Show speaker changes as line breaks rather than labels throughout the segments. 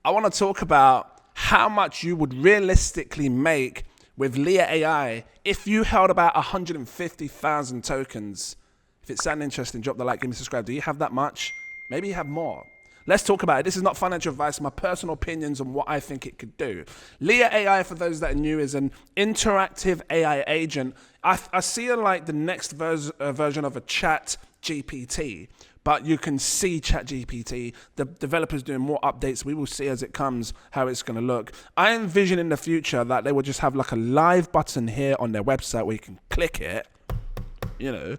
I want to talk about how much you would realistically make with Lea Ai if you held about 150,000 tokens. If it sounds interesting, drop the like, give me a subscribe. Do you have that much? Maybe you have more. Let's talk about it. This is not financial advice, my personal opinions on what I think it could do. Lea Ai, for those that are new, is an interactive AI agent. I see it like the next version of a chat GPT, but you can see chat GPT. The developers doing more updates. We will see as it comes how it's going to look. I envision in the future that they will just have like a live button here on their website where you can click it, you know,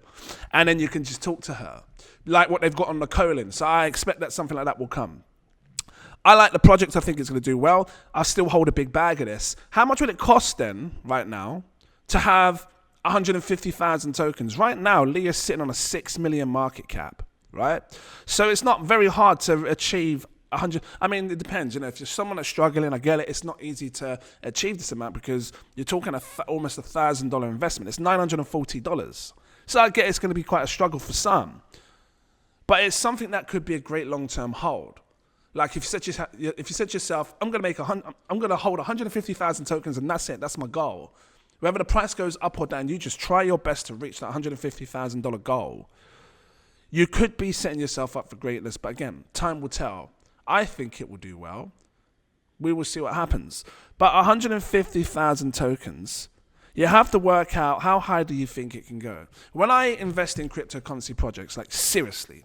and then you can just talk to her, like what they've got on the colon. So I expect that something like that will come. I like the project. I think it's going to do well. I still hold a big bag of this. How much would it cost then, right now, to have 150,000 tokens? Right now, Lea's sitting on a 6 million market cap, right? So it's not very hard to achieve 100. I mean, it depends. You know, if you're someone that's struggling, I get it. It's not easy to achieve this amount because you're talking almost $1,000 investment. It's $940. So I get it's going to be quite a struggle for some. But it's something that could be a great long-term hold. Like if you said to yourself, I'm going to hold 150,000 tokens and that's it. That's my goal. Whether the price goes up or down, you just try your best to reach that $150,000 goal. You could be setting yourself up for greatness, but again, time will tell. I think it will do well. We will see what happens. But 150,000 tokens, you have to work out how high do you think it can go. When I invest in cryptocurrency projects, like seriously,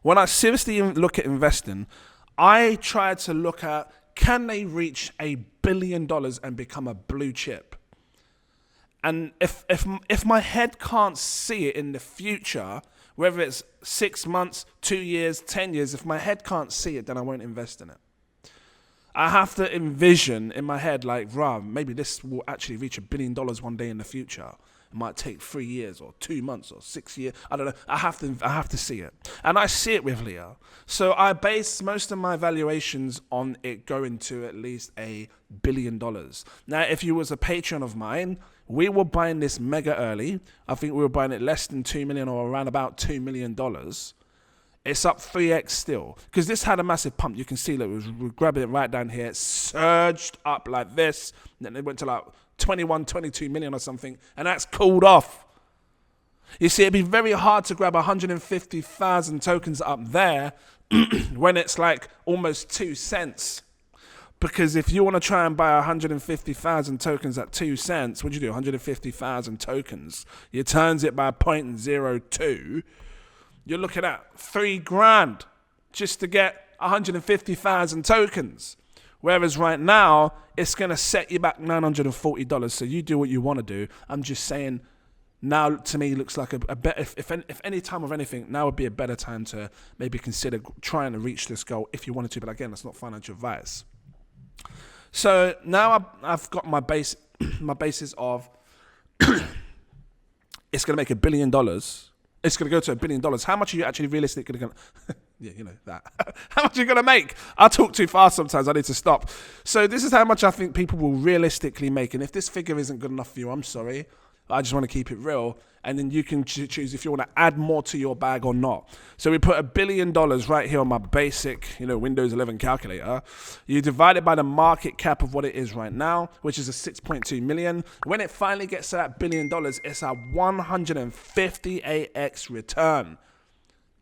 when I seriously look at investing, I try to look at, can they reach $1 billion and become a blue chip? And if my head can't see it in the future, whether it's 6 months, 2 years, 10 years, if my head can't see it, then I won't invest in it. I have to envision in my head, like, maybe this will actually reach $1 billion one day in the future. It might take 3 years or 2 months or 6 years. I don't know. I have to see it. And I see it with Lea. So I base most of my valuations on it going to at least $1 billion. Now, if you was a patron of mine, we were buying this mega early. I think we were buying it less than 2 million or around about $2 million. It's up 3x still. Because this had a massive pump. You can see that we're grabbing it right down here. It surged up like this. And then it went to like 21, 22 million or something. And that's cooled off. You see, it'd be very hard to grab 150,000 tokens up there when it's like almost 2 cents. Because if you want to try and buy 150,000 tokens at 2 cents, what'd you do? 150,000 tokens. You turns it by 0.02. You're looking at $3,000 just to get 150,000 tokens. Whereas right now, it's going to set you back $940. So you do what you want to do. I'm just saying now to me looks like a better, if any time of anything, now would be a better time to maybe consider trying to reach this goal if you wanted to. But again, that's not financial advice. So now I've got my basis of it's going to make $1 billion. It's going to go to $1 billion. How much are you actually realistically going to... yeah, you know, that. How much are you going to make? I talk too fast sometimes. I need to stop. So this is how much I think people will realistically make. And if this figure isn't good enough for you, I'm sorry. I just want to keep it real. And then you can choose if you want to add more to your bag or not. So we put $1 billion right here on my basic, Windows 11 calculator. You divide it by the market cap of what it is right now, which is a 6.2 million. When it finally gets to that $1 billion, it's a 158x return.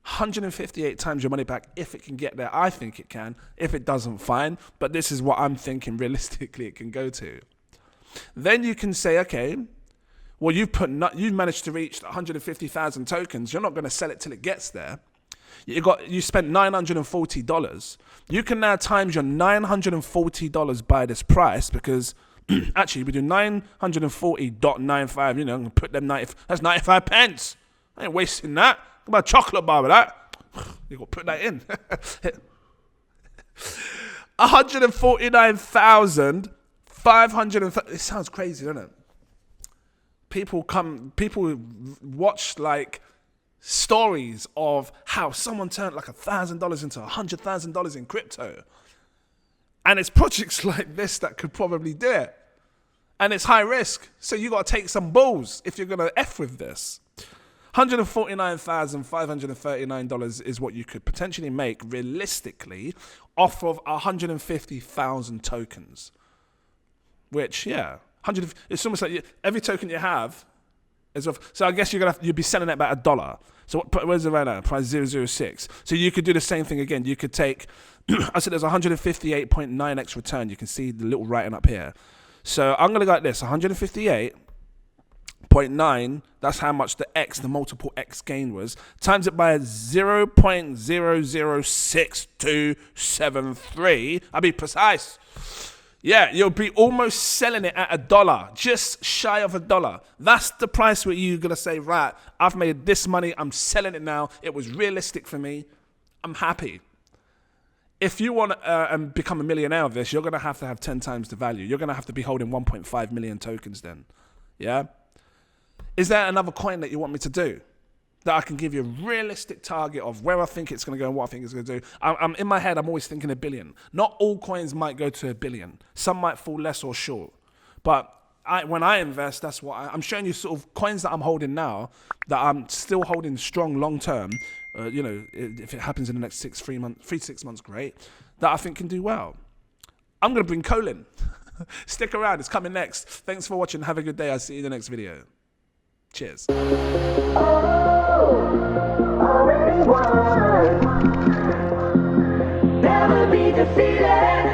158 times your money back if it can get there. I think it can. If it doesn't, fine. But this is what I'm thinking realistically it can go to. Then you can say, okay, well, you've managed to reach 150,000 tokens. You're not going to sell it till it gets there. You spent $940. You can now times your $940 by this price because actually we do 940.95. I'm gonna put them 90. That's 95 pence. I ain't wasting that. About a chocolate bar with that. You got to put that in. 149,500. It sounds crazy, doesn't it? People watch like stories of how someone turned like $1,000 into $100,000 in crypto. And it's projects like this that could probably do it. And it's high risk. So you got to take some balls if you're going to F with this. $149,539 is what you could potentially make realistically off of 150,000 tokens. Which, yeah, it's almost like every token you have is of. So I guess you'd be selling it about $1. So where's it right now? Price 0.006. So you could do the same thing again. You could take, I said there's 158.9x return. You can see the little writing up here. So I'm gonna go like this: 158.9. That's how much the multiple X gain was. Times it by 0.006273. I'll be precise. Yeah, you'll be almost selling it at $1, just shy of $1. That's the price where you're gonna say, right, I've made this money, I'm selling it now. It was realistic for me. I'm happy. If you want to become a millionaire of this, you're gonna have to have 10 times the value. You're gonna have to be holding 1.5 million tokens then. Yeah? Is there another coin that you want me to do? That I can give you a realistic target of where I think it's going to go and what I think it's going to do. I'm in my head, I'm always thinking $1 billion. Not all coins might go to $1 billion. Some might fall less or short. But when I invest, that's what I'm showing you sort of coins that I'm holding now that I'm still holding strong long term. If it happens in the next 3 to 6 months, great. That I think can do well. I'm going to bring Colin. Stick around. It's coming next. Thanks for watching. Have a good day. I'll see you in the next video. Cheers.
Never be defeated.